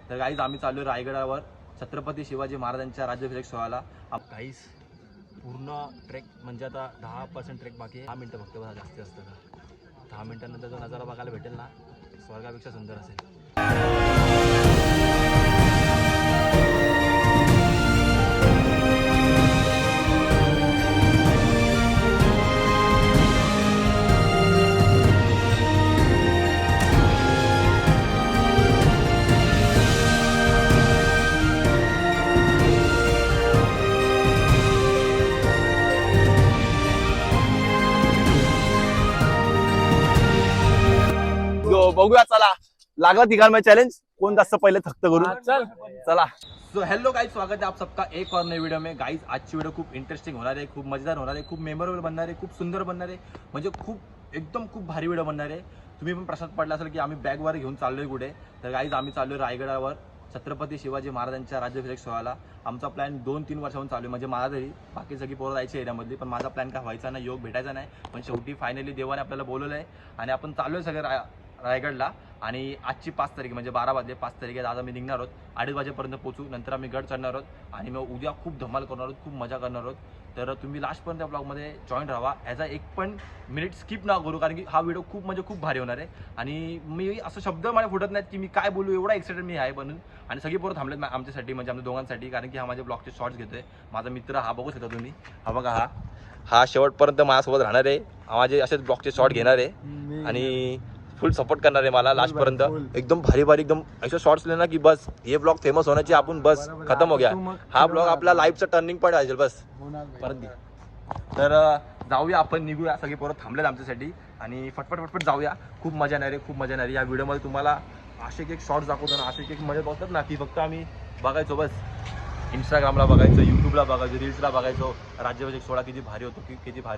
तर गाईज आम्ही चाललो रायगडावर छत्रपती शिवाजी महाराजांच्या राज्याभिषेक सोहळ्याला. गाईज पूर्ण ट्रेक म्हणजे आता 10% ट्रेक बाकी आहे. 10 मिनटं फक्त बघा, जास्ती असतं का 10 मिनटानंतर जो नजारा बघायला भेटेल ना स्वर्गापेक्षा सुंदर असेल. बघूया, चला लागला तिघांमध्ये चॅलेंज, कोण जास्त पहिले थक्त करू. चला. सो हेलो गाइस, स्वागत है आप सबका एक और नई वीडियो में. गाइस आजची व्हिडिओ खूप इंटरेस्टिंग होणार आहे, खूप मजेदार होणार आहे, खूप मेमोरेबल बनणार आहे, खूप सुंदर बनणार आहे, म्हणजे खूप भारी व्हिडिओ बनणार आहे. तुम्ही पण प्रश्न पडला असेल की आम्ही बॅगवर घेऊन चाललोय कुठे. तर गाइस आम्ही चाललोय रायगडावर छत्रपती शिवाजी महाराजांच्या राज्याभिषेक सोहळ्याला. आमचा प्लॅन 2-3 वर्षाहून चालू आहे, म्हणजे माझा तरी. बाकी सगळी पोरं जायची एरियामधली, पण माझा प्लॅन काय व्हायचा नाही, योग भेटायचा नाही. पण शेवटी फायनली देवाने आपल्याला बोलवलं आहे आणि आपण चाललोय सगळे रायगडला. आणि आजची 5 तारीख म्हणजे 12 वाजले, 5 तारीख आज आम्ही निघणार आहोत. 2:30 वाजेपर्यंत पोहोचू. नंतर आम्ही गड चढणार आहोत आणि मग उद्या खूप धमाल करणार आहोत, खूप मजा करणार आहोत. तर तुम्ही लास्टपर्यंत या ब्लॉगमध्ये जॉईन राहा. ॲज अ एक पण मिनिट स्किप ना करू, कारण की हा व्हिडिओ खूप भारी होणार आहे. आणि मी असं शब्द मला फुटत नाहीत की मी काय बोलू, एवढा एक्साइटेड मी आहे बनून. आणि सगळी पोरं थांबलेत आमच्यासाठी, म्हणजे आमच्या दोघांसाठी, कारण की हा माझ्या ब्लॉगचे शॉर्ट्स घेतोय. माझा मित्र हा बघू शकता तुम्ही, हा बघा, हा शेवटपर्यंत माझ्यासोबत राहणार आहे, माझे असेच ब्लॉगचे शॉर्ट घेणार आहे आणि फुल सपोर्ट करणार आहे मला लास्टपर्यंत. एकदम भारी एकदम ऐसे शॉर्ट्स लेना की बस ये ब्लॉग फेमस होण्याची आपण बस खतम हो गया. हा ब्लॉग आपला लाईफचा टर्निंग पॉईंट आहे बस परत. तर जाऊया, आपण निघूया. सगळे पोरं थांबलेत आमच्यासाठी आणि फटफट जाऊया. खूप मजा येणार आहे, खूप मजा येणार आहे. या व्हिडिओमध्ये तुम्हाला असे एक शॉर्ट्स दाखवतो ना, असे एक मजा बघतात ना, की फक्त आम्ही बघायचो बस. इंस्टाग्रामला बघायचो, यूट्यूबला बघायचो, रील्सला बघायचो. राज्याभिषेक सोहळा किती भारी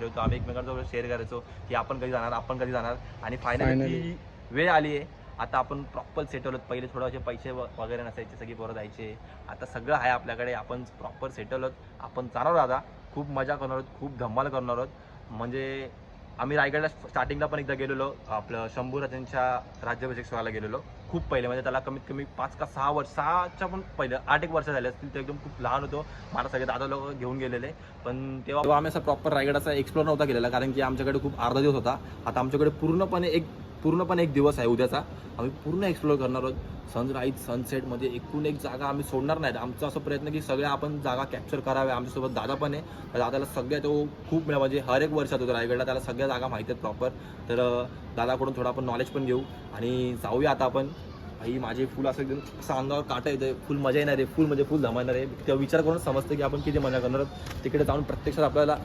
होतो, आम्ही एकमेकांसोबत शेअर करायचो की आपण कधी जाणार. आणि फायनली वेळ आली आहे. आता आपण प्रॉपर सेटल होत. पहिले थोडे पैसे वगैरे नसायचे, सगळी पोरं जायचे. आता सगळं आहे आपल्याकडे, आपण प्रॉपर सेटल होत. आपण जाणार आहोत, आता खूप मजा करणार आहोत, खूप धमाल करणार आहोत. म्हणजे आम्ही रायगडला स्टार्टिंगला पण एकदा गेलेलो, आपलं शंभूराजांच्या राज्याभिषेक सोहळ्याला गेलेलो खूप पहिले. म्हणजे त्याला कमीत कमी 5 का 6 वर्ष, 6च्या पण पहिलं 8-1 वर्ष झाले असतील. ते एकदम खूप लहान होतो. मला सगळे दादा लोक घेऊन गेलेले, पण तेव्हा आम्ही असा प्रॉपर रायगडाचा एक्सप्लोर नव्हता केलेला, कारण की आमच्याकडे खूप अर्धा दिवस होता. आता आमच्याकडे पूर्णपणे एक दिवस आहे उद्याचा. आम्ही पूर्ण एक्सप्लोर करणार आहोत. सनराईज सनसेटमध्ये एकूण एक जागा आम्ही सोडणार नाहीत. आमचा असा प्रयत्न की सगळ्या आपण जागा कॅप्चर कराव्या. आमच्यासोबत दादा पण आहे. दादाला सगळ्या तो खूप म्हणजे हर एक वर्षात होतो रायगडला, त्याला सगळ्या जागा माहिती आहेत प्रॉपर. तर दादाकडून थोडं आपण नॉलेज पण घेऊ आणि जाऊया आता आपण. आई माझे फुल असं एकदम असं अंगावर काटा येतं, फुल मजा येणार आहे, फुल धमाणार आहे. तेव्हा विचार करून समजतं की आपण किती मजा करणार आहोत. तिकडे जाऊन प्रत्यक्षात आपल्याला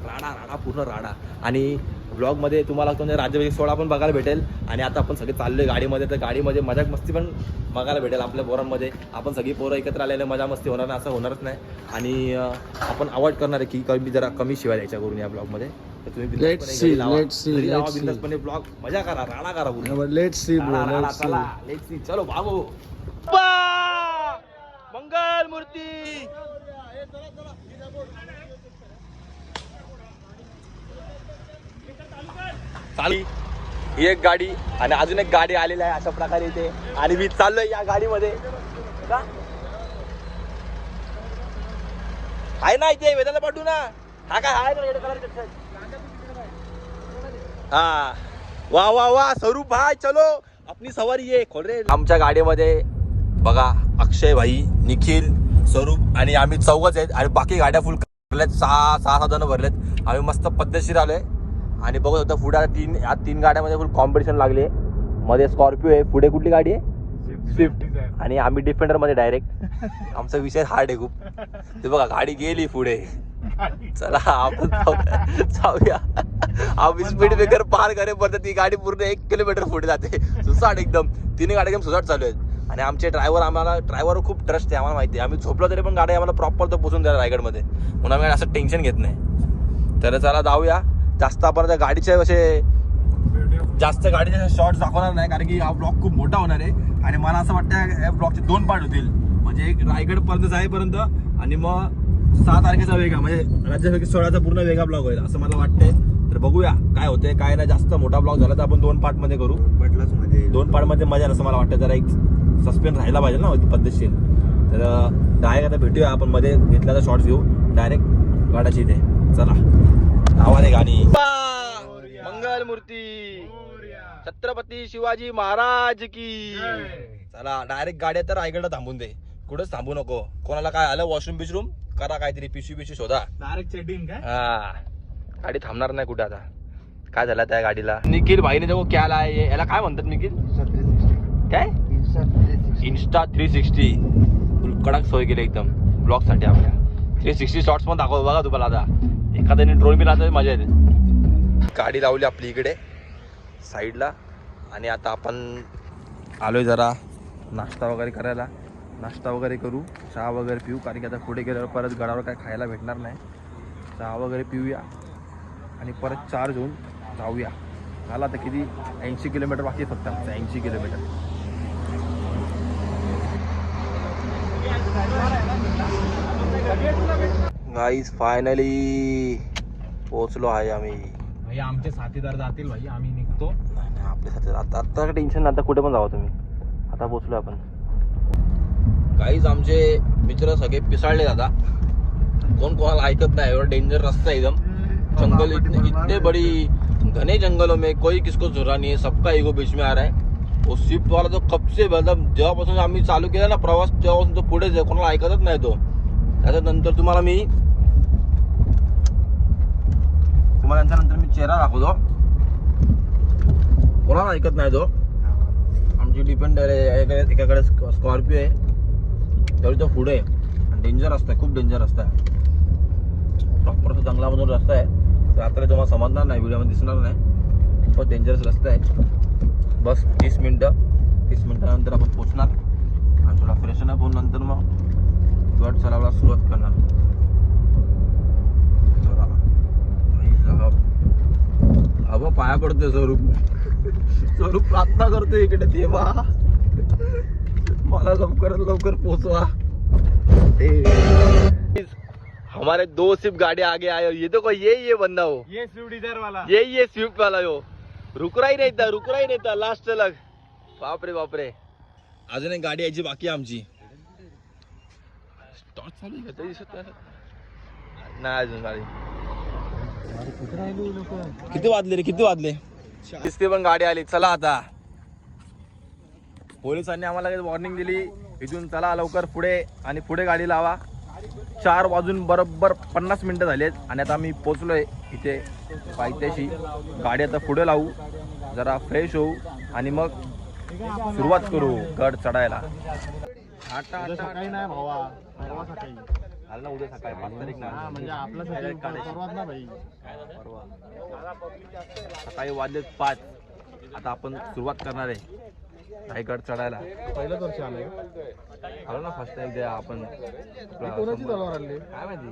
राडा पूर्ण राडा. आणि ब्लॉगमध्ये तुम्हाला राज्याभिषेक सोहळा पण बघायला भेटेल. आणि आता आपण सगळे चाललोय गाडीमध्ये, तर गाडीमध्ये मजाक मस्ती पण बघायला भेटेल आपल्या पोरांमध्ये. आपण सगळी पोरं एकत्र आलेले, मजा मस्ती होणार नाही असं होणारच नाही. आणि आपण अवॉइड करणार आहे की जरा कमी शिवाय यायच्या करून या ब्लॉगमध्ये. तर तुम्ही बिंदासपणे ब्लॉग मजा करा, राडा करा पूर्ण. लेट्स सी चलो भागो. मंगल मूर्ती. ही एक गाडी आणि अजून एक गाडी आलेली आहे अशा प्रकारे इथे. आणि मी चाललोय या गाडीमध्ये. आहे ना इथे, वेदाला पाठवू ना. हा काय आहे ना, हा वा स्वरूप भाई, चलो अपनी सवारी ये खोल रे. आमच्या गाडीमध्ये बघा अक्षय भाई, निखिल, स्वरूप आणि आम्ही 4च आहेत. आणि बाकी गाड्या फुल भरल्यात, 6 जण भरलेत. आम्ही मस्त पद्धतशीर आलोय. आणि बघत होता पुढे 3 गाड्यामध्ये फुल कॉम्पिटिशन लागले. मध्ये स्कॉर्पिओ आहे, पुढे कुठली गाडी आहे, स्विफ्ट. आणि आम्ही डिफेंडर मध्ये डायरेक्ट. आमचा विषय हार्ड आहे खूप. ते बघा गाडी गेली पुढे. चला आपण जाऊया. आम्ही स्पीड ब्रेकर पार करेपर्यंत ती गाडी पूर्ण 1 किलोमीटर पुढे जाते. सुसाट एकदम, 3 गाड्या एकदम सुसाट चालू आहेत. आणि आमचे ड्रायव्हर खूप ट्रस्ट आहे, आम्हाला माहिती आहे. आम्ही झोपलो तरी पण गाडी आम्हाला प्रॉपर तर पोहोचून द्या रायगडमध्ये, म्हणून आम्ही असं टेन्शन घेत नाही. तर चला जाऊया. जास्त आपण त्या गाडीचे शॉर्ट्स दाखवणार नाही, कारण की हा ब्लॉग खूप मोठा होणार आहे. आणि मला असं वाटतं या ब्लॉगचे 2 पार्ट होतील, म्हणजे एक रायगडपर्यंत जाईपर्यंत आणि मग 6 तारखेचा वेगळा, म्हणजे राज्याभिषेक सोहळ्याचा पूर्ण वेगळा ब्लॉग होईल असं मला वाटतंय. तर बघूया काय होतंय काय नाही. जास्त मोठा ब्लॉग झाला तर आपण 2 पार्टमध्ये करू. 2 पार्टमध्ये मजा असं मला वाटतं. जरा एक सस्पेन्स राहायला पाहिजे ना पद्धतशीर. तर डायरेक्ट आता भेटूया आपण, मध्ये घेतला तर शॉर्ट्स घेऊ डायरेक्ट गाड्याची इथे. चला आवाज आहे गाणी. मंगल मूर्ती छत्रपती शिवाजी महाराज की. चला डायरेक्ट गाडी तर रायगडला थांबून दे, कुठेच थांबू नको. कोणाला काय आलं वॉशरूम बिशरूम करा, काहीतरी पिशवी शोधा डायरेक्ट चेटिंग काय. हा गाडी थांबणार नाही कुठे. आता काय झालं त्या गाडीला. निखिल भाईने जो क्या लाय याला काय म्हणतात निखिल, काय इन्स्टा 360 कडक सोय केली एकदम ब्लॉग साठी. आपल्या 360 शॉट्स पण दाखवतो बघा तुम्हाला. आता एखाद्याने ड्रोन बी लावतो मजा येते. गाडी लावली आपली इकडे साईडला आणि आता आपण आलोय जरा नाश्ता वगैरे करायला. नाश्ता वगैरे करू, चहा वगैरे पिऊ, कारण की आता पुढे गेल्यावर परत गडावर काय खायला भेटणार नाही. चहा वगैरे पिऊया आणि परत चार्ज होऊन जाऊया. झाला आता किती 80 किलोमीटर बाकी फक्त आमचं, 80 किलोमीटर. गाईज फायनली पोहोचलो आहे आम्ही. भाई आमचे साथीदार जातील भाई, आम्ही निघतो. नाही आपले साथीदार आता टेन्शन नाही. आता कुठे पण जावा तुम्ही, आता पोहोचलो आपण. गाईज आमचे मित्र सगळे पिसाळले दादा, कोण कोणाला ऐकत नहीं. और डेंजर रास्ता है एकदम, जंगल इतने बड़ी घने जंगलों में कोई किसको झुरा नहीं है, सबका ईगो बीच में आ रहा है. वो स्विफ्ट वाला तो कब से मतलब जेव्हापासून आम्ही चालू केला ना प्रवास तेव्हापासून तो पुढेच आहे, कोणाला ऐकतच नाही तो. त्याच्यानंतर तुम्हाला नंतर मी चेहरा दाखवतो, कोणाला ऐकत नाही तो. आमची डिपेंडर आहे, एकाकडे स्कॉर्पिओ आहे, तरी तो पुढे आहे. डेंजर रस्ता आहे, खूप डेंजर रस्ता आहे. प्रॉपर जंगलामधून रस्ता आहे. रात्री तुम्हाला समजणार नाही, व्हिडिओमध्ये दिसणार नाही, खूपच डेंजरस रस्ता आहे. बस 30 मिनिटानंतर आपण पोचणार आणि थोडा फ्रेशन अप होऊन नंतर मग गड चढायला सुरुवात करणार. हवा पाया पडतोय स्वरूप प्रार्थना करतोय इकडे, देवा मला लवकरात लवकर पोहोचवा. हमारे 2 स्विफ्ट गाड़ी आगे आए, ये तो कोई ये बंदा हो, ये स्विफ्ट डिजायर वाला, ये स्विफ्ट वाला हो. रुक रहा ही नहीं था लास्ट तक. बापरे बापरे. अजून एक गाडी यायची बाकी आमची. स्टार्ट चालू आहे का दिसत नाही अजून गाडी. किती वाजले दिसते पण गाडी आली. चला आता पोलिसांनी आम्हाला वॉर्निंग दिली, इथून चला लवकर पुढे आणि पुढे गाडी लावा. 4 वाजून बरोबर 50 मिनिटं झालेत आणि आता आम्ही पोचलोय इथे पायथ्याशी. गाडी आता पुढे लावू, जरा फ्रेश होऊ आणि मग सुरुवात करू गड चढायला. काही नाही भावा, आलं ना उद्या सकाळी 5 तारीख ना, म्हणजे आपलं सर्वात ना भाई. सकाळी वाजलेत 5. आता आपण सुरुवात करणार आहे रायगड चढायला. पहिलंच वर्ष आलंय आलो ना फर्स्ट टाइम द्या आपण. कोणाची तलवार आणली काय माहिती,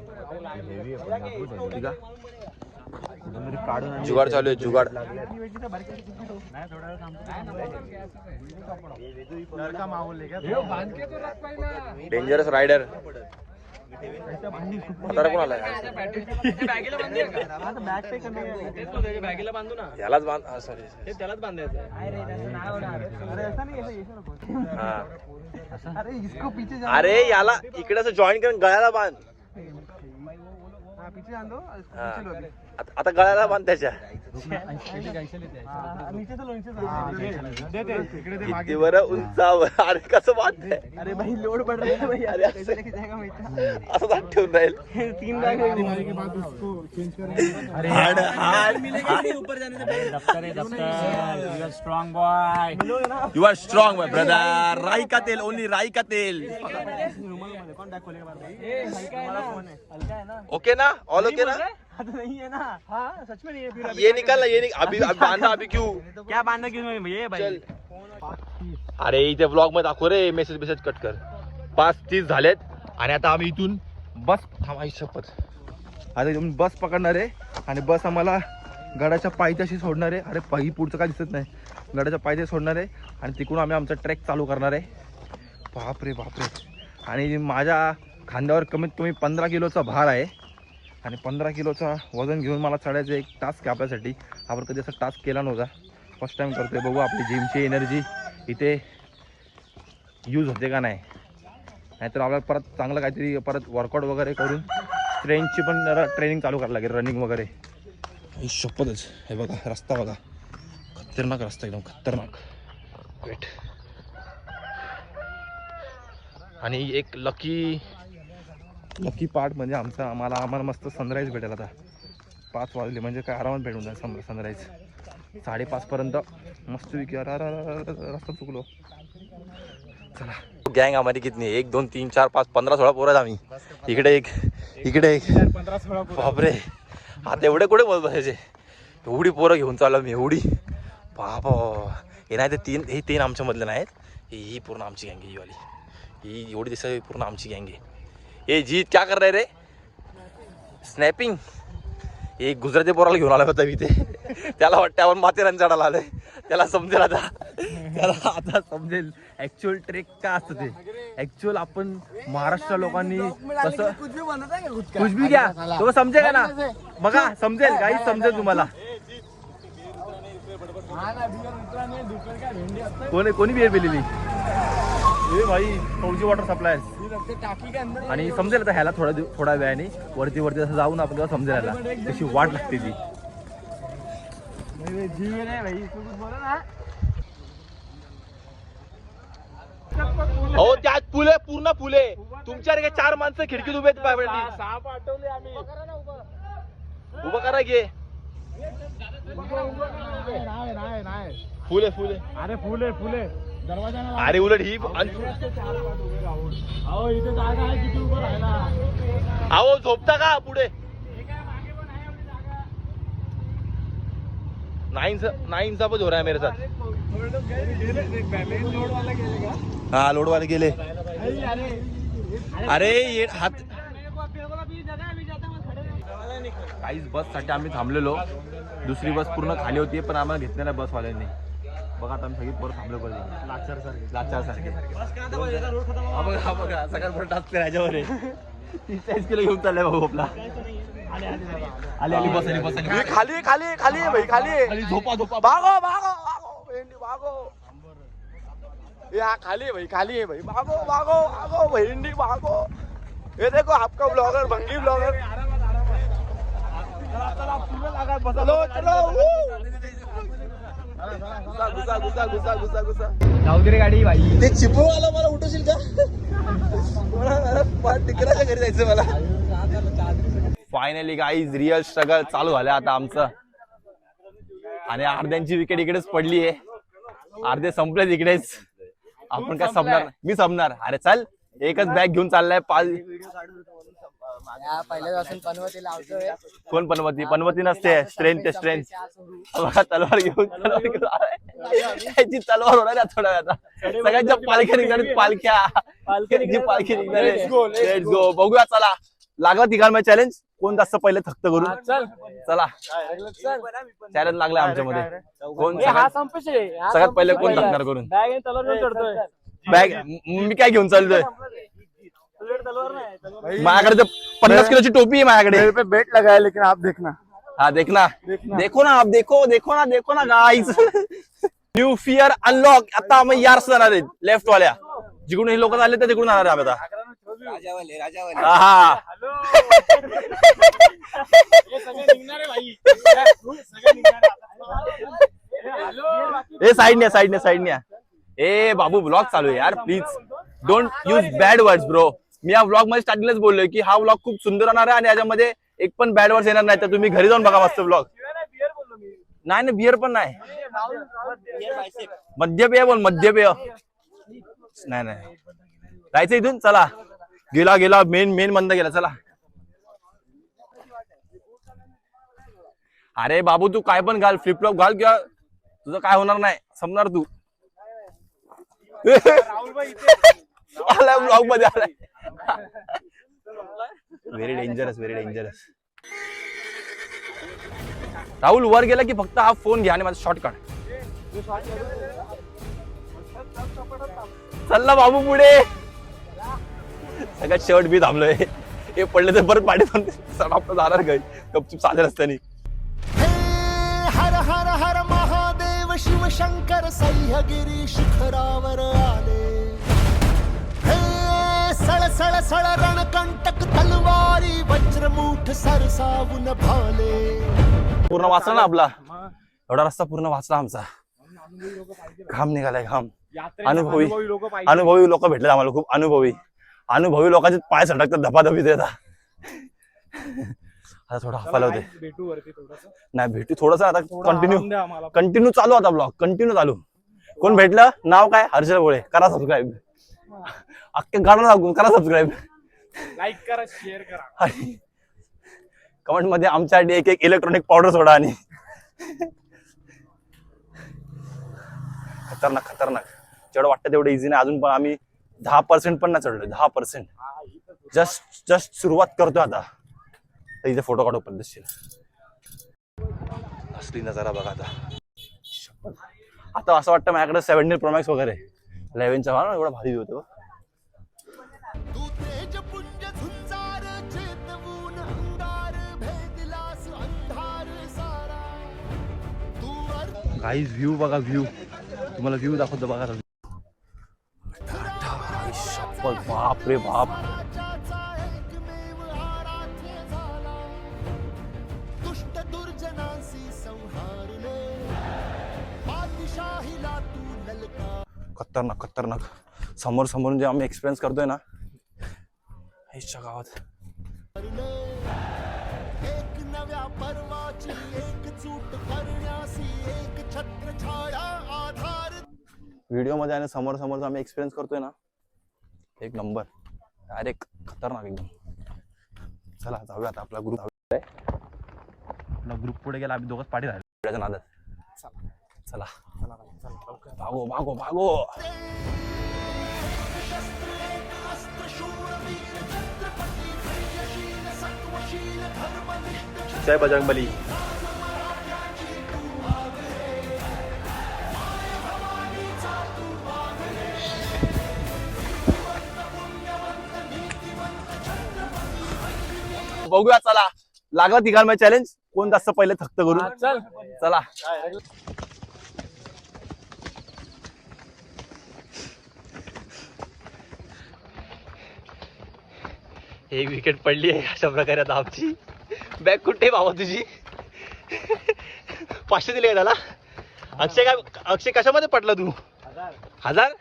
जुगाड चालू आहे, जुगाड. डेंजरस रायडर कोण आलाय, यालाच बांध. सॉरी त्यालाच बांधायचं. अरे याला इकडे जॉईन करून गळ्याला बांध. आता गळ्याला बांध त्याच्या. किती बरं उंचावर. अरे कसं बांधते. अरे भाई लोड पड रहा है. असं दाट ठेवून राहील. 3 you are strong boy brother. राई का तेल, ओनली राई का तेल. ओके ना, ऑल ओके ना. नहीं है ना. हाँ सच में नहीं है. ये निकालना, ये अभी बांधा. अभी क्यों क्या बांधना क्यों ये भाई. अरे इथे व्लॉग मध्ये दाखव रे. मेसेज कट कर. 5:30 झालेत आणि आता आम्ही इथून बस थांबायची शपथ. आता इथून बस पकडणार आहे आणि बस आम्हाला गडाच्या पायथ्याशी सोडणार आहे. अरे पायी पुढचं काय दिसत नाही. गडाच्या पायथ्याशी सोडणार आहे आणि तिकडून आम्ही आमचा ट्रेक चालू करणार आहे. बापरे बापरे. आणि माझ्या खांद्यावर कमीत कमी 15 किलोचा भार आहे आणि 15 किलोचा वजन घेऊन मला चढायचं एक टास्क आहे आपल्यासाठी. आपण कधी असा टास्क केला नव्हता, फर्स्ट टाइम करतोय. बघू आपली जिमची एनर्जी इथे यूज होते का नाही, नाहीतर आपल्याला परत चांगलं काहीतरी परत वर्कआउट वगैरे करून ट्रेनची पण जरा ट्रेनिंग चालू करायला लागेल, रनिंग वगैरे. ही शपथच. हे बघा रस्ता बघा, खतरनाक रस्ता, एकदम खतरनाक. वेट. आणि एक लकी पार्ट म्हणजे आम्हाला मस्त सनराईज भेटेल आता. 5 वाजले म्हणजे काय आरामात भेटून जाईल सनराईज. 5:30 पर्यंत मस्त विकी. रस्ता चुकलो. चला. गँग आम्हाला किती 1 2 3 4 5 15 16 पोरं आम्ही. इकडे एक 15-16. बापरे, आता एवढे कुठे बोलत बसायचे. एवढी पोरं घेऊन चाललो मी, एवढी. बाबा, हे नाही ते तीन आमच्या मधले नाहीत. ही पूर्ण आमची गँग आहे. ही वाली ही एवढी दिसत पूर्ण आमची गँग आहे. हे जीत क्या कर रहे रे, स्नॅपिंग. एक गुजराती पोराला घेऊन आला होता मी ते. त्याला वाटतं आपण माथेरान चढायला आलोय. त्याला समजेल आता समजेल ऍक्च्युअल ट्रेक काय असतं ते. ऍक्च्युअल आपण महाराष्ट्र लोकांनी कसं कुछ भी घ्या तो समजेल ना, बघा समजेल, काही समजेल तुम्हाला. कोणी बिअर पिलेली ए भाई, फौजी वॉटर सप्लाय. आणि समजेल आता ह्याला थोडा वेळाने वरती असं जाऊन आपण तेव्हा समजेल ह्याला कशी वाट लागते ती. हो त्यात फुले, पूर्ण फुले. तुमच्यासारखे 4 माणसं खिडकीत उभे आहेत. उभं करा घे. फुले अरे फुले दरवाजा. अरे उलट ही इथे जागा आहे किती उभं राहिला. अहो झोपता का पुढे. नाईनचा पण हो रहा है मेरे साथ. हाँ लोड वाले गेले. अरे ये हात. काहीच बस साठी आम्ही थांबलेलो. दुसरी बस पूर्ण खाली होती पण आम्हाला घेतलेल्या बसवाल्यांनी. बघा आता आम्ही सगळी परत थांबलो पाहिजे लाचार सारखे. हा बघा सगळ्यात परत टाकते राजावर 30-40 किलो घेऊन चाललाय भाऊ आपला. आली बस खाली भाई, खाली झोपा भागो या खाली है भाई, भागो भेंडी भागो. ये देखो आपका ब्लॉगर, भंगी ब्लॉगर. चलो घुसा. जाऊ गाडी भाई. ते चिपळू आला, मला उठवशील का. टिकराच्या घरी जायचं मला. फायनली गाईज रिअल स्ट्रगल चालू झालं आता आमचं. आणि अर्ध्यांची विकेट इकडेच पडली आहे, अर्धे संपले तिकडेच. आपण काय संपणार, मी संपणार. अरे चल, एकच बॅग घेऊन चाललाय. पहिल्यापासून पनवती लावतोय. कोण पनवती नसते. स्ट्रेंथ बघा, तलवार घेऊन त्याची तलवार होणार आहे थोड्या वेळात. सगळ्यांच्या पालख्या निघणार, पालखी निघणार. Let's go. बघूया चला, लागला तिघांमध्ये चॅलेंज. कोण जास्त पहिले थक्त करून. चला चॅलेंज लागलाय आमच्यामध्ये. कोण सगळ्यात पहिले कोण थकणार करून. बॅग मी काय घेऊन चालतोय. माझ्याकडे तर 50 किलोची टोपी आहे माझ्याकडे. बेट लगाया लेकिन आप देखना. हाँ देखो ना आप देखो ना गाइस. New fear unlock. आता आम्ही यार जाणार आहेत लेफ्ट वाल्या. जिकडून हे लोक आले तर तिकडून जाणार आहे आता. हा ए साइड ने. ए बाबू ब्लॉग चालू आहे यार, please don't use bad words bro. मी या ब्लॉग मध्ये स्टार्टिंगलाच बोललोय की हा ब्लॉग खूप सुंदर होणार आहे आणि याच्यामध्ये एक पण बॅड वर्ड्स येणार नाही. तर तुम्ही घरी जाऊन बघा मस्त ब्लॉग. नाही बियर पण नाही, मध्यपेय बोल, मध्यपेय नाही. जायचं इथून. चला गेला मेन बंद गेला. चला. अरे बाबू तू काय पण घाल, फ्लिपफ्लॉप घाल किंवा तुझं काय होणार नाही, संपणार तू. आलाय ब्लॉग मध्ये आलाय. Very dangerous. राहुल वर गेला की फक्त हा फोन घ्या आणि माझा शॉर्ट काढ. चल बाबू पुढे. सगळ्यात शर्ट बी थांबलोय. हे पडले तर परत पाठी आपलं जाणार काही गपचूप साध्या रस्त्याने. हर हर हर महादेव शिव शंकर सह्यागिरी शिखरावर आले. सळसळ रणकंटक तलवारी वज्रमूठ सरसावून भाले. पूर्ण वाचला ना आपला एवढा रस्ता पूर्ण वाचला आमचा. घाम निघालाय घाम. अनुभवी लोक भेटले आम्हाला, खूप अनुभवी लोकांचे पाय सटकतात धपाधपी देतात. आता थोडं हफायला होते. नाही भेटू थोडस आता कंटिन्यू चालू आता ब्लॉग कंटिन्यू चालू. कोण भेटलं नाव काय हर्षल भोळे करा सबस्क्राईब. अख्ख्या गाणं सांगून करा सबस्क्राईब, लाईक करा, शेअर करा. कमेंट मध्ये आमच्यासाठी एक इलेक्ट्रॉनिक पावडर सोडा. आणि खतरनाक जेवढं वाटतं तेवढं इझी नाही. अजून पण आम्ही 10% पण नाही चढलोय. 10% जस्ट सुरुवात करतोय आता. तर इथे फोटो काढू पद्धतशीर. असली नजारा बघा आता असं वाटतं माझ्याकडे 17 Pro Max वगैरे 11चा ना एवढा भारी होतो. तू तेजपुंज झुंजार चेतवून अंगार भेदलास अंधार सारा. तू गाईज व्ह्यू बघा, व्ह्यू तुम्हाला व्ह्यू दाखवतो बघा. बाप रे बाप. एकमेव आराध्य झाला. दुष्ट दुर्जनांशी संहारले. बादशाहीला तू ललकार. खतरनाक समोरून जे आम्ही एक्सपिरियन्स करतोय ना आईच्या गावात. एक नव्या पर्वाची एकजूट करण्यासी एक छत्रछाया आधार. व्हिडिओ मध्ये आणि समोर आम्ही एक्सपिरियन्स करतोय ना एक नंबर डायरेक्ट खतरनाक एकदम. चला जाऊया आता. आपला ग्रुप पुढे गेला. आम्ही दोघंच पाठी राहिलो नादात. चला भागो. जय बजरंगबली. बघूया चला लागला तिघांमध्ये चॅलेंज. कोण जास्त पहिले थक्क करू. चला एक विकेट पडली आहे अशा प्रकारे. आता आमची बॅग कुठे बाबा तुझी 500 दिले त्याला. अक्षय कशामध्ये पडला तू? 1000.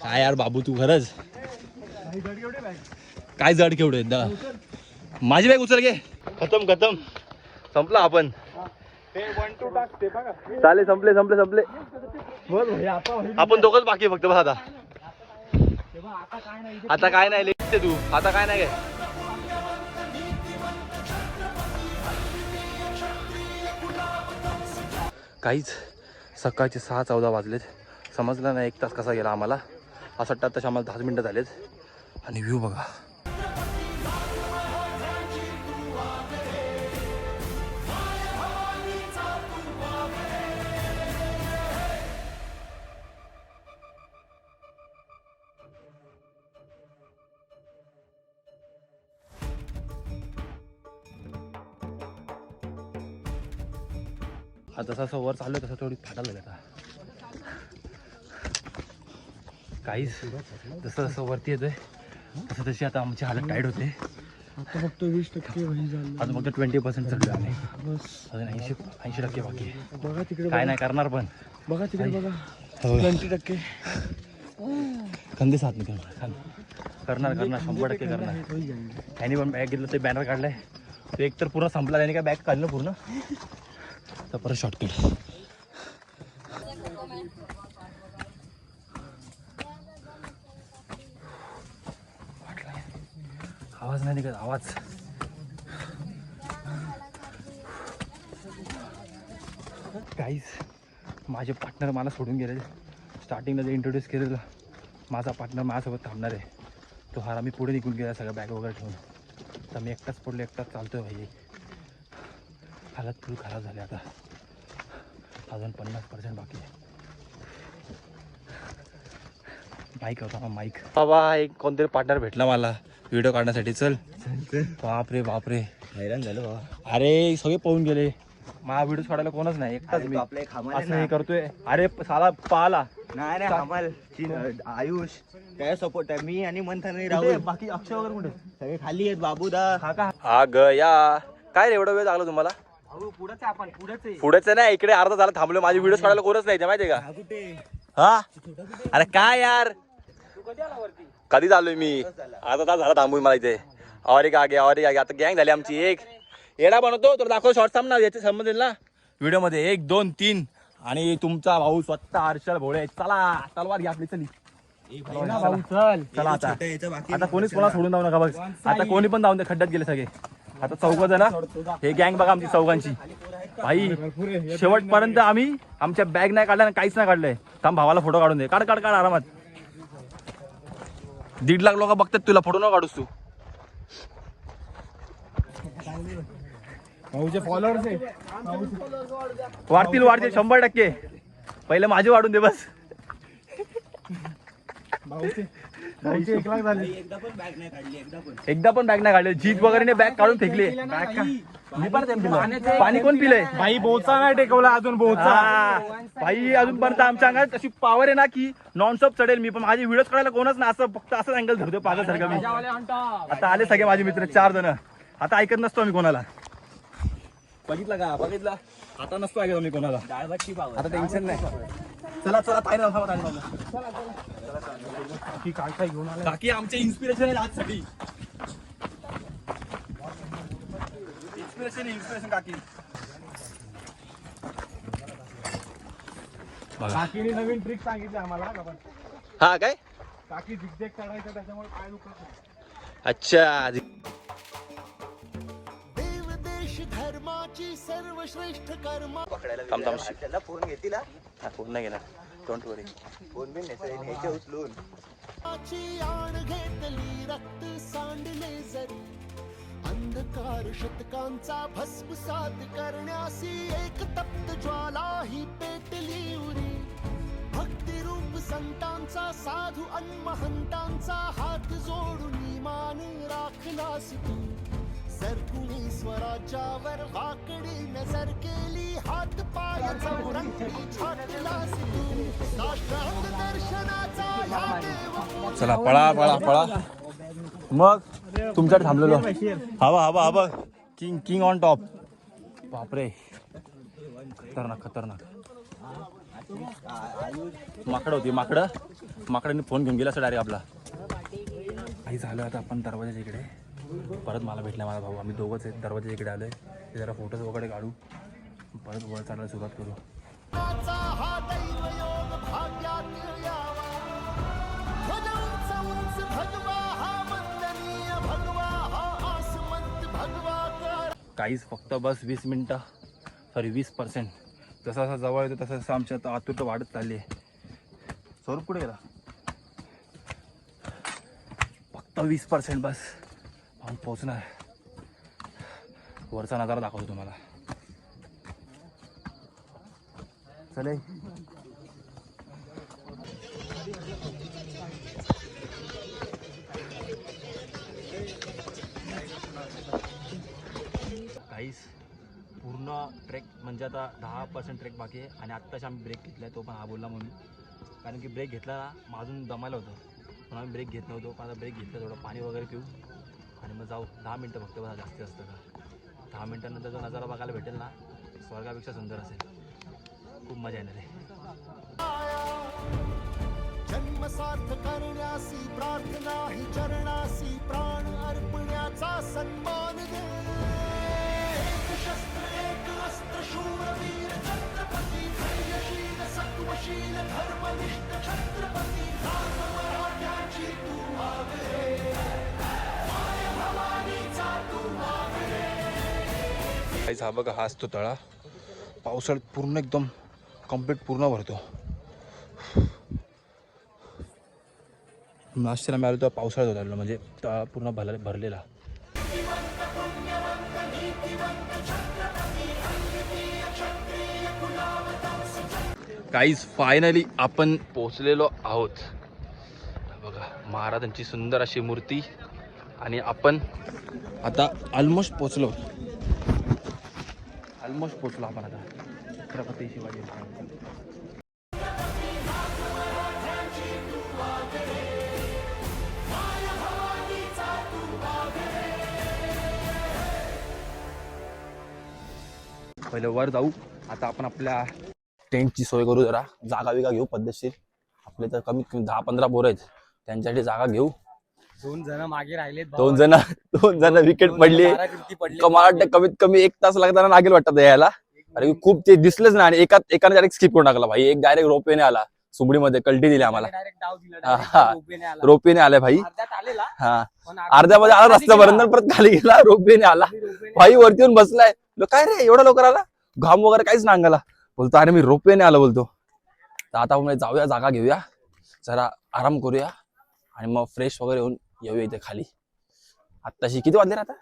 काय यार बाबू तू खरंच काय जड केवढे माझी बॅग उचल घे. खतम संपला. आपण चालेल संपले. आपण दोघंच बाकी फक्त. बस आता काय नाही लिहिते तू. आता काय नाही काय. काहीच सकाळचे 6:14 वाजलेत. समजलं नाही 1 तास कसा गेला आम्हाला. असं वाटतं तसे आम्हाला 10 मिनिटं झालेत. आणि व्ह्यू बघा. आता जसं वर चाललोय तसं थोडी फाटायला लागेल. काहीच जसं वरती येतोय तशी आता आमची हालत टाईट होते. आता फक्त 20% अजून फक्त 20% चढलो आम्ही. अजून 80% बाकी आहे. बघा तिकडे, काय नाही करणार पण. बघा तिकडे बघा 20%. खंदे साथ नाही करणार 100% करणार. त्याने पण बॅग घेतलं ते बॅनर काढलाय. तो एक तर पूर्ण संपला. त्याने काय बॅग काढलं पूर्ण. तर परत शॉर्टकट. आवाज नाही निघत. आवाज काहीच. माझे पार्टनर मला सोडून गेले. स्टार्टिंगला जे इंट्रोड्यूस केलेलं माझा पार्टनर माझ्यासोबत थांबणार आहे. तो हार आम्ही पुढे निघून गेला सगळं बॅग वगैरे ठेवून. तर मी एकटाच पडलो. एकटाच चालतोय भाई. हालत फुल खराब झाली. आता अजून 50% बाकी आहे. माईक होता माईक. बाबा एक कोणतरी पार्टनर भेटला मला व्हिडिओ काढण्यासाठी. चल बापरे हैराण झालं बाबा. अरे सगळे पळून गेले. माझा व्हिडिओ काढायला कोणच नाही. एकटाच मी असं हे करतोय. अरे साला पाला नाही नाही आम्हाला आयुष काय सपोर्ट आहे. मी आणि मंथन आणि राहुल बाकी अक्षय वगैरे कुठे सगळे खाली आहेत. बाबूदा हा गया काय रे एवढा वेळ लागला तुम्हाला? पुढेच नाही, इकडे अर्धा झाला थांबलो. माझी व्हिडिओ काढायला कोणच नाही माहितीये का? हा अरे काय यार, कधी चाललोय मी? अर्धा तास झाला थांबून मला इथे. और एक आगे आता गँग झाली आमची. एक येडा बनवतो तर दाखव शॉर्ट थांब ना, याचे संबंध ना व्हिडिओ मध्ये. 1 2 3 आणि तुमचा भाऊ स्वतः हर्षल भोळे. चला तलवार घ्या आपली. चली चला आता कोणीच कोणा सोडून जाऊ नका बघ. आता कोणी पण जाऊन दे, खड्ड्यात गेले सगळे. आता 4 जण. हे गँग बघा आमची 4 भाई. शेवटपर्यंत आम्ही आमच्या बॅग नाही काढल्या, काहीच नाही काढलंय. थांब भावाला फोटो काढून दे. काढ आरामात. 1.5 लाख लोक बघतात तुला, फोटो न काढूस तू. भाऊचे फॉलोअर्स आहे. वाढतील 100%. पहिले माझे वाढून दे बस. भाऊचे 1 लाख झाले. एकदा पण बॅग नाही काढले. जीत वगैरे बॅग काढून फेकले. मी पण पाणी कोण पिलंय? भाई बोचा नाही टेकवला अजून. बोचा भाई अजूनपर्यंत आमच्या अंगात अशी पावर आहे ना की नॉनस्टॉप चढेल मी. पण माझी व्हिडिओ काढायला कोणच ना, असं फक्त असं अँगल धरतो पागल सारखं मी. आता आले सगळे माझे मित्र 4 जण. आता ऐकत नसतो आम्ही कोणाला. बघितलं का? बघितलं आता नसतो ऐकत आम्ही कोणाला. आता टेन्शन नाही. चला काय घेऊन आला. काकी आमचे इन्स्पिरेशन आहे आजसाठी. इन्स्पिरेशन काकी. काकीने नवीन ट्रिक सांगितली आम्हाला. हा काय? काकी झिगझॅग काढायचं, त्याच्यामुळे पाय दुखत नाही. अच्छा. देव देश धर्माची सर्वश्रेष्ठ कर्मा त्याला फोन घेतील. फोन नाही घेणार. Don't worry. फोन बी न्यायचे उचलून. आण घेतली रक्त सांडले जरी. अंधकार शतकांचा भस्मसात करण्यासी एक तप्त ज्वाला ही पेटली उरी. भक्तिरूप संतांचा साधू अन्महंतांचा हात जोडून मान राखलास तू. जर कुणी स्वराज्यावर वाकडी नजर केली, हात पाय चौरंगी छाटलास तू. साक्षात दर्शनाचा ह्या देव. चला पळा. मग तुमच्याकडे थांबलेलो. हवा किंग ऑन टॉप. बापरे खतरनाक. माकडं होती. माकडांनी फोन घेऊन गेला असं डायरेक्ट आपला. काही झालं. आता आपण दरवाजाच्या इकडे परत मला भेटला माझा भाऊ. आम्ही दोघंच आहेत. दरवाजाच्या इकडे आलोय. ते जरा फोटोज वगैरे काढू, परत वर चालायला सुरुवात करू. हा दैवयोग भाग्यात यावा. ध्वजा उंच भगवा हा वंदनीय भगवा हा आसमंत भगवा कर. काहीच फक्त बस 20 मिनटं 20%. जसा जवळ येतो तसं आमच्या आतुरता वाढत चालली आहे. स्वरूप कुठे गेला? फक्त 20% बस. आम्ही पोहोचणार. वरचा नजारा दाखवतो तुम्हाला. चले. काहीच पूर्ण ट्रेक म्हणजे आता 10% ट्रेक बाकी आहे. आणि आत्ताच आम्ही ब्रेक घेतला आहे. तो पण हा बोलला म्हणून. कारण की ब्रेक घेतला ना मग अजून दमायला होतं. पण आम्ही ब्रेक घेत नव्हतो. पण आता ब्रेक घेतला, थोडं पाणी वगैरे पिऊ आणि मग जाऊ. 10 मिनटं फक्त बघा, जास्त असतं का. 10 मिनटानंतर जो नजारा बघायला भेटेल ना, स्वर्गापेक्षा सुंदर असेल. खूप मजा येणार आहे. जन्म सार्थ करण्यासी प्रार्थना ही चरणासी प्राण अर्पण्याचा सन्मान दे. एक शस्त्र एक अस्त्र शूरवीर छत्रपती. धैर्यशील सत्वशील धर्मनिष्ठ छत्रपती. मराठ्याची तू मागरे. माय भवानीचा तू मागरे. हा बघा, हा असतो तळा. पावसाळ्यात पूर्ण एकदम कम्प्लीट पूर्ण भरतो. नाश्त्याला मिळालो तेव्हा पावसाळ्यात होता, म्हणजे तळा पूर्ण भरलेला. काहीच फायनली आपण पोहोचलेलो आहोत. बघा महाराजांची सुंदर अशी मूर्ती. आणि आपण आता ऑलमोस्ट पोचलो आपण आता छत्रपती शिवाजी महाराज. पहिले वर जाऊ. आता आपण आपल्या टेंटची सोय करू, जरा जागा बिगा घेऊ पद्धतशीर. आपले तर कमीत कमी 10-15 पोरं आहेत, त्यांच्यासाठी जागा घेऊ. 2 जण मागे राहिलेत. 2 जण विकेट पडली. मला वाटतं कमीत कमी 1 तास लागताना लागेल वाटतं यायला. अरे खूप ते दिसलेच ना. आणि एकाने डायरेक्ट स्किप करून टाकला भाई. एक डायरेक्ट रोपेने आला, सुमडीमध्ये कल्टी दिली आम्हाला. रोपेने आलाय भाई. हा अर्ध्यामध्ये आला रस्त्यापर्यंत, परत खाली गेला, रोपेने आला भाई. वरती येऊन बसलाय. काय रे एवढा लवकर आला, घाम वगैरे काहीच नाही अंगाला. बोलतो अरे मी रोपेने आलो बोलतो. तर आता आपण जाऊया, जागा घेऊया, जरा आराम करूया आणि मग फ्रेश वगैरे होऊन येऊया इथे खाली. आत्ताशी किती वाजले आता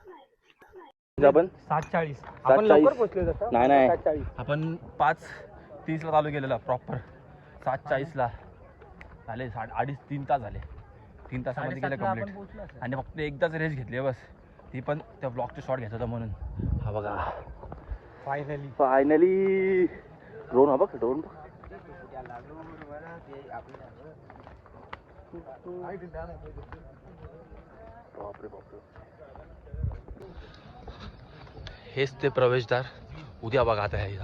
आपण? 7:40. आपण लवकर पोहोचलो. नाही आपण 5:30 ला चालू केलेला प्रॉपर. 7:40 झाले, 2.5-3 तास झाले. 3 तासामध्ये गेले कम्प्लीट. आणि फक्त एकदाच रेस्ट घेतली बस, ती पण त्या ब्लॉगचे शॉट घ्यायचा होता म्हणून. हा बघा फायनली ड्रोन. हा बघ ड्रोन. हेच ते प्रवेशद्वार. उद्या बघा आता आहे.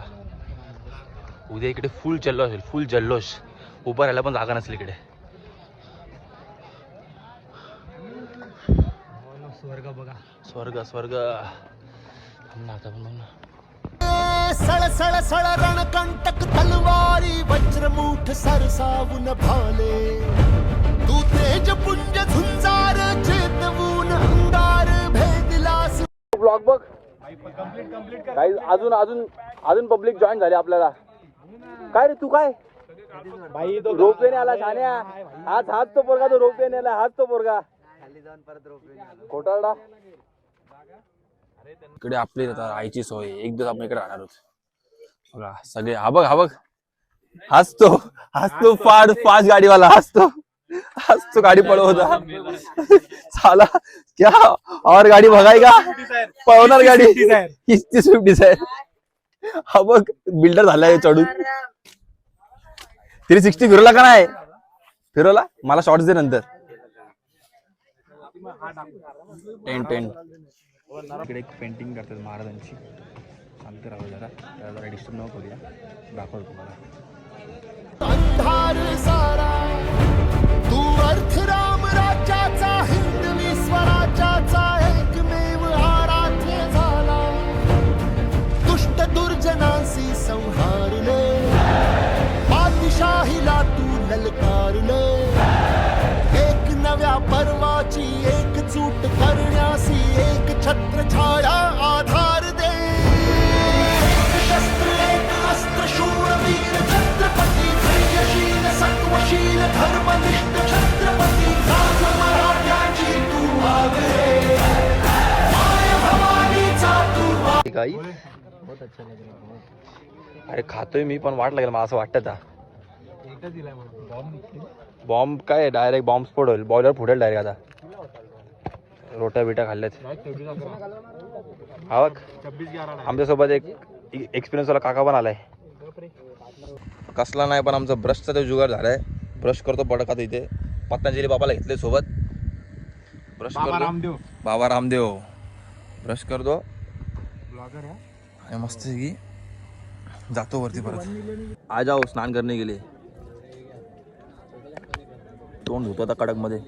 उद्या इकडे फुल जल्लोष असेल, फुल जल्लोष. उभं राहायला पण जागा नसेल इकडे. स्वर्ग बघा, स्वर्ग स्वर्ग. आता पण बघ ना. सळ सळ सळ रणकंटक तलवारी वज्रमूठ सरसावून भाले. तू तेज पुंज झुंजार चेतवून अंगार भेदलास. ब्लॉग बघ काही. अजून पब्लिक जॉईन झाली आपल्याला. काय रे तू काय भाई रोपेने आला शान्या. हाच तो पोरगा, तो रोपेने आला, हाच तो पोरगा. खोटारडा. इकडे आपली राहायची सोय. एक दिवस आपण इकडे राहणार आहोत बघा सगळे. हा बघ हसतो फास्ट गाडीवाला हसतो गाडी पळवता. साला क्या और गाडी भगाएगा, पळवणार गाडी. किती स्विफ्ट डिझायर. हा बघ बिल्डर झालाय चढून. 360 फिरवला का नाही? फिरवला. मला शॉर्ट्स दे नंतर. टेंट इकडे एक पेंटिंग करतात महाराजांची. शांत राहू जरा डिस्टर्ब न करूया. दाखवतो तुम्हाला. अंधार सारा तू अर्थ राम राज्याचा, हिंदवी स्वराज्याचा एकमेव आराध्य झाला. दुष्ट दुर्जनांशी संहारले, पातशाहीला तू ललकारले. एक नव्या पर्वाची एकजूट करण्यासी एक छत्र छाया आधार दे. एक शस्त्र एक अस्त्र शूरवीर छत्रपती, धैर्यशील सत्वशील धर्मनिष्ठ छत्रपती. राज मराठ्याची तू आगरे, माय भवानीचा तू. काही अरे खातोय मी पण वाट लागेल मला असं वाटतं. बॉम्ब काय डायरेक्ट बॉम्ब स्फोट होईल. बॉयलर फुटेल डायरेक्ट. आता रोट्या बिट्या खाल्ल्यात. हा बघ आमच्यासोबत एक एक्सपिरियन्स वाला काका पण आलाय. कसला नाही पण आमचा ब्रशचा तो जुगार झालाय. ब्रश करतो पडकात इथे. पतंजली बाबाला घेतले सोबत. ब्रश करतो बाबा रामदेव. ब्रश करतो आणि मस्त की जातो वरती परत. आ जाओ स्नान करने के लिए. तोंड धुतो आता कडक मध्ये.